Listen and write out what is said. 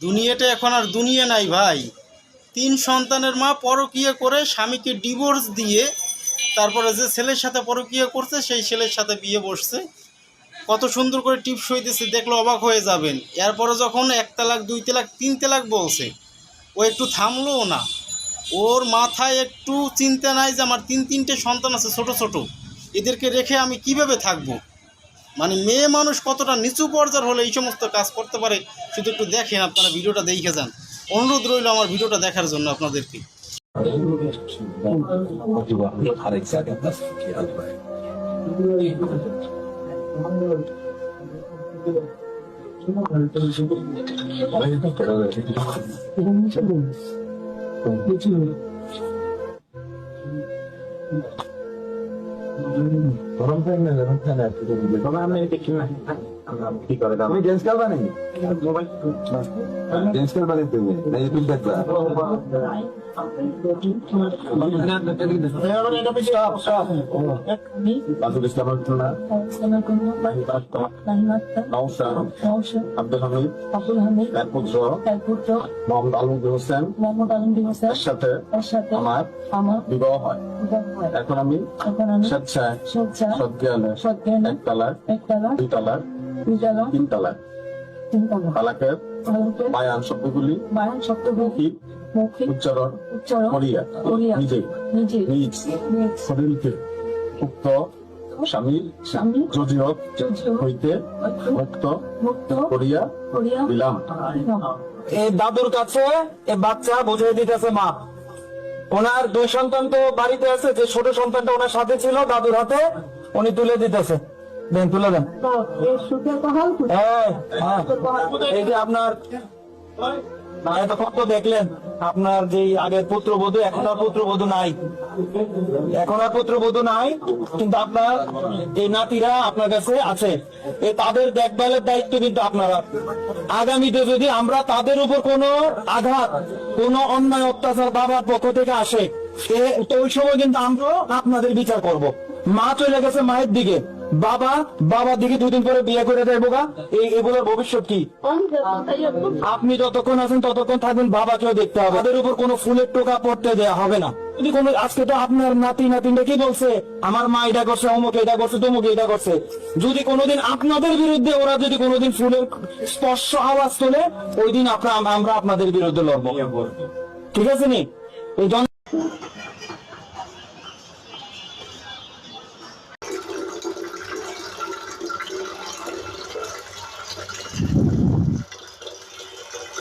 দুনিয়াটা এখন আর দুনিয়া নাই ভাই। 3 সন্তানের মা পরকীয়া করে স্বামীকে ডিভোর্স দিয়ে তারপরে যে ছেলের সাথে পরকীয়া করছে সেই ছেলের সাথে বিয়ে বসছে। কত সুন্দর করে টিপস হইতেছে, দেখলে অবাক হয়ে যাবেন। এরপরে যখন 1 তালাক 2 তালাক 3 তালাক বলছে, ও একটু থামলোও না। ওর মাথায় একটু চিন্তা নাই যে আমার 3-3টে সন্তান আছে ছোট ছোট, এদেরকে রেখে আমি কিভাবে থাকবো। মানে মেয়ে মানুষ কতটা নিচু পর্যায়ের হলে এই সমস্ত কাজ করতে পারে, শুধু একটু দেখেন, আপনারা ভিডিওটা দেখে যান। অনুরোধ রইল আমার ভিডিওটা দেখার জন্য আপনাদেরকে। গরম পাই না গরম খানা তবে আমি দেখি না কি করে আমি ড্যান্স করবা নাকি মোবাইল ড্যান্স করবা নাকি তুমি না ইউটিউব দেখবা আব্দুল হামিদ মোহাম্মদ আলমগীর হোসেন এর সাথে আমার বিবাহ হয়। এখন আমি স্বেচ্ছায় সজ্ঞানে 1 তালাক 2 তালাক 3 তালাক তালাকের বায়ান শব্দগুলি উচ্চারণ করিয়া নিজ শরীরকে উক্ত স্বামীর জজিরত হইতে মুক্ত করিয়া দিলাম। এই দাদুর কাছে এই বাচ্চা বুঝিয়ে দিতেছে মা। ওনার 2 সন্তান তো বাড়িতে আছে, যে ছোট সন্তানটা ওনার সাথে ছিল দাদুর হাতে উনি তুলে দিতেছে। দেন তুলে দেন। এই যে আপনার এতক্ষণ তো দেখলেন আপনার যে আগের পুত্রবধূ, এখন আর পুত্রবধূ নাই, কিন্তু আপনার এই নাতিরা আপনার কাছে আছে। এই তাদের দেখভালের দায়িত্ব কিন্তু আপনারা। আগামীতে যদি আমরা তাদের উপর কোনো আঘাত, কোনো অন্যায় অত্যাচার বাবার পক্ষ থেকে আসে, তো ওই সময় কিন্তু আমরা আপনাদের বিচার করব। মা চলে গেছে মায়ের দিকে, বাবার দিকে 2 দিন পরে বিয়ে করে দেবো গা। এগুলোর ভবিষ্যৎ কি? আপনি যতক্ষণ আছেন ততক্ষণ থাকবেন, বাবাকেও দেখতে হবে। তাদের উপর কোনো ফুলের টোকা পড়তে দেওয়া হবে না। যদি কোনো আজকে তো আপনার নাতিনটা কি বলছে, আমার মা এটা করছে, অমুক এটা করছে, তমুক এটা করছে। যদি কোনোদিন আপনাদের বিরুদ্ধে ওরা যদি কোনোদিন ফুলের স্পর্শ আওয়াজ তোলে, ওই দিন আমরা আপনাদের বিরুদ্ধে লড়বো। ঠিক আছে নি? এই